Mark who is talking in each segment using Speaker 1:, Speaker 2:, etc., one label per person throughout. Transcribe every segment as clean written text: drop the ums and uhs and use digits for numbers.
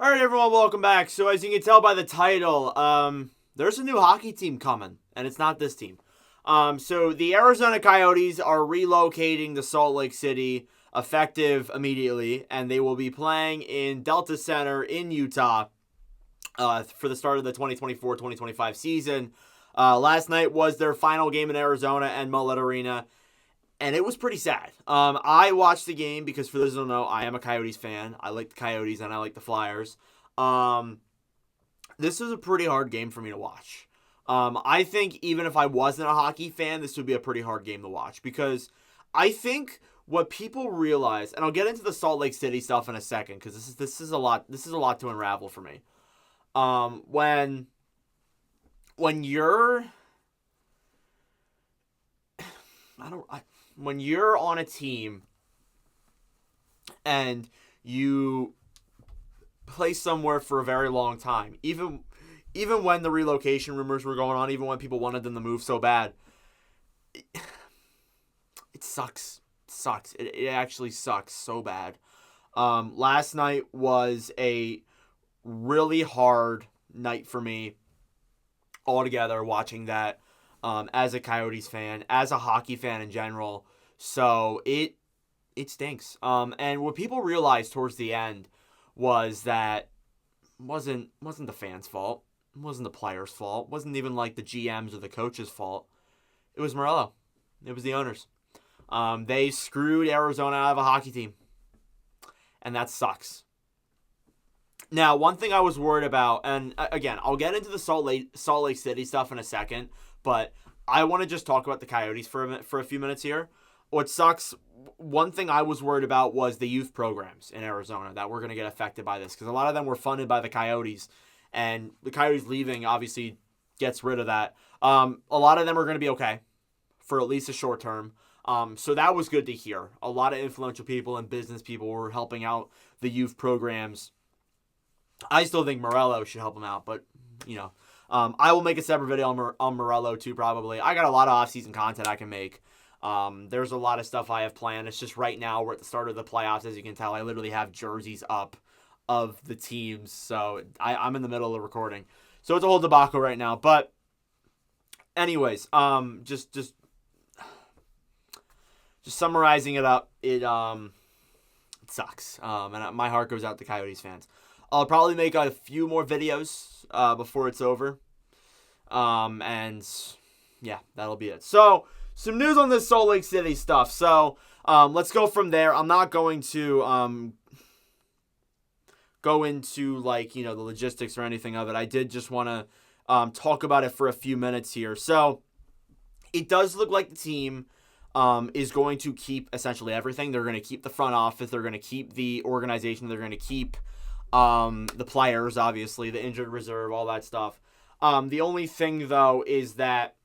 Speaker 1: All right, everyone, welcome back. So as you can tell by the title, there's a new hockey team coming, and it's not this team. So the Arizona Coyotes are relocating to Salt Lake City effective immediately, and they will be playing in Delta Center in Utah for the start of the 2024-2025 season. Last night was their final game in Arizona and Mullet Arena, and it was pretty sad. I watched the game because, for those who don't know, I am a Coyotes fan. I like the Coyotes and I like the Flyers. This was a pretty hard game for me to watch. I think even if I wasn't a hockey fan, this would be a pretty hard game to watch because I think what people realize, and I'll get into the Salt Lake City stuff in a second because this is a lot to unravel for me. When you're when you're on a team and you play somewhere for a very long time, even when the relocation rumors were going on, even when people wanted them to move so bad, it sucks. It actually sucks so bad. Last night was a really hard night for me altogether, watching that as a Coyotes fan, as a hockey fan in general. So it stinks. And what people realized towards the end was that wasn't the fans' fault. It wasn't the players' fault. It wasn't even like the GMs or the coaches' fault. It was Morello. It was the owners. They screwed Arizona out of a hockey team. And that sucks. Now, one thing I was worried about, and again, I'll get into the Salt Lake City stuff in a second, but I want to just talk about the Coyotes for a few minutes here. What sucks, one thing I was worried about was the youth programs in Arizona that were going to get affected by this, because a lot of them were funded by the Coyotes, and the Coyotes leaving obviously gets rid of that. A lot of them are going to be okay for at least a short term. So that was good to hear. A lot of influential people and business people were helping out the youth programs. I still think Morello should help him out, but, I will make a separate video on Morello too, probably. I got a lot of off-season content I can make. There's a lot of stuff I have planned. It's just right now we're at the start of the playoffs. As you can tell, I literally have jerseys up of the teams, so I'm in the middle of recording. So it's a whole debacle right now. But anyways, just summarizing it up, it sucks. And my heart goes out to Coyotes fans. I'll probably make a few more videos before it's over. And yeah, that'll be it. So, some news on this Salt Lake City stuff. So, let's go from there. I'm not going to go into, the logistics or anything of it. I did just want to talk about it for a few minutes here. So, it does look like the team is going to keep essentially everything. They're going to keep the front office. They're going to keep the organization. They're going to keep the players, obviously, the injured reserve, all that stuff. The only thing, though, is that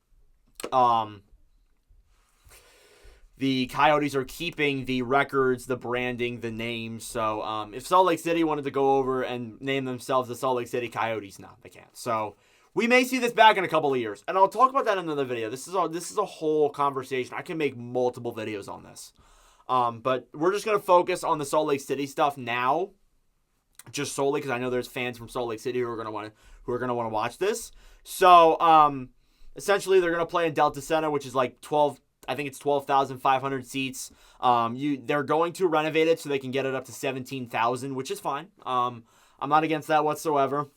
Speaker 1: the Coyotes are keeping the records, the branding, the names. So if Salt Lake City wanted to go over and name themselves the Salt Lake City Coyotes, no, they can't. So we may see this back in a couple of years, and I'll talk about that in another video. This is a whole conversation. I can make multiple videos on this, but we're just gonna focus on the Salt Lake City stuff now, just solely because I know there's fans from Salt Lake City who are gonna want to watch this. So essentially, they're gonna play in Delta Center, which is like 12. I think it's 12,500 seats. They're going to renovate it so they can get it up to 17,000, which is fine. I'm not against that whatsoever.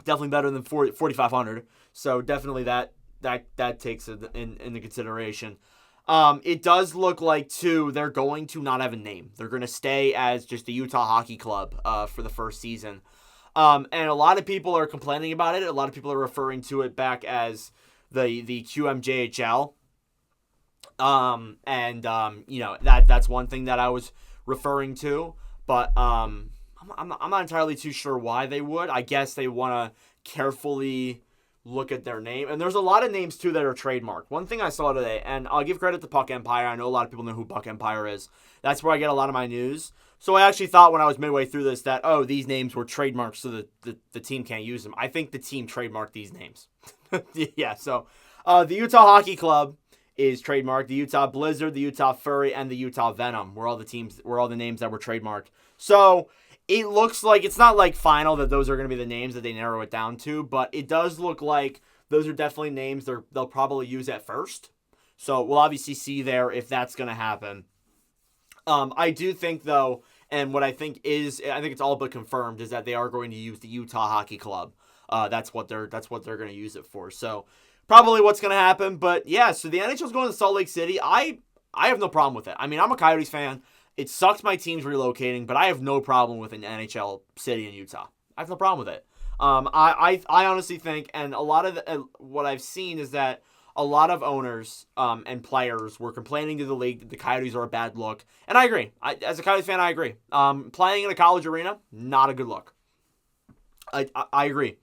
Speaker 1: Definitely better than 4,500. So definitely that takes it into consideration. It does look like, too, they're going to not have a name. They're going to stay as just the Utah Hockey Club for the first season. And a lot of people are complaining about it. A lot of people are referring to it back as the QMJHL. That's one thing that I was referring to, but I'm not entirely too sure why they would. I guess they want to carefully look at their name, and there's a lot of names too that are trademarked. One thing I saw today, and I'll give credit to Puck Empire. I know a lot of people know who Puck Empire is. That's where I get a lot of my news. So I actually thought when I was midway through this that, these names were trademarked so that the team can't use them. I think the team trademarked these names. Yeah, so the Utah Hockey Club is trademarked. The Utah Blizzard, the Utah Fury, and the Utah Venom were all the names that were trademarked. So it looks like it's not like final that those are going to be the names that they narrow it down to, but it does look like those are definitely names they'll probably use at first. So we'll obviously see there if that's going to happen. I do think though, and what I think it's all but confirmed is that they are going to use the Utah Hockey Club. That's what they're going to use it for. So probably what's going to happen. But yeah, so the NHL's going to Salt Lake City. I have no problem with it. I mean, I'm a Coyotes fan. It sucks my team's relocating, but I have no problem with an NHL city in Utah. I have no problem with it. I honestly think, and a lot of what I've seen is that a lot of owners and players were complaining to the league that the Coyotes are a bad look, and I agree. As a Coyotes fan, I agree. Playing in a college arena, not a good look. I agree.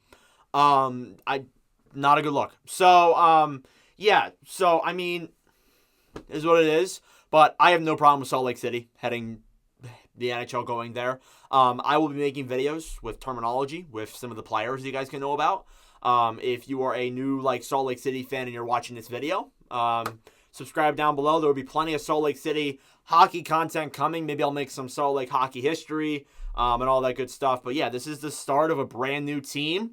Speaker 1: Not a good look. So yeah. So I mean, it is what it is. But I have no problem with Salt Lake City heading the NHL going there. I will be making videos with terminology with some of the players you guys can know about. If you are a new Salt Lake City fan and you're watching this video, subscribe down below. There will be plenty of Salt Lake City hockey content coming. Maybe I'll make some Salt Lake hockey history and all that good stuff. But yeah, this is the start of a brand new team.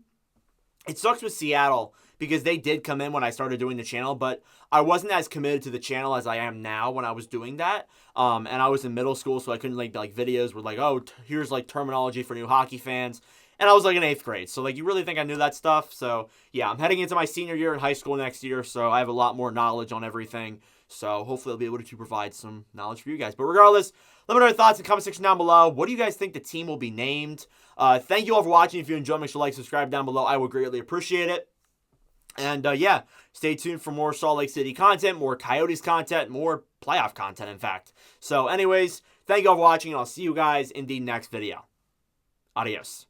Speaker 1: It sucks with Seattle because they did come in when I started doing the channel, but I wasn't as committed to the channel as I am now when I was doing that. And I was in middle school, so I couldn't like videos were here's terminology for new hockey fans. And I was in 8th grade. So you really think I knew that stuff? So yeah, I'm heading into my senior year in high school next year, so I have a lot more knowledge on everything. So hopefully I'll be able to provide some knowledge for you guys. But regardless, let me know your thoughts in the comment section down below. What do you guys think the team will be named? Thank you all for watching. If you enjoyed, make sure to like, subscribe down below. I would greatly appreciate it. And yeah, stay tuned for more Salt Lake City content, more Coyotes content, more playoff content, in fact. So anyways, thank you all for watching, and I'll see you guys in the next video. Adios.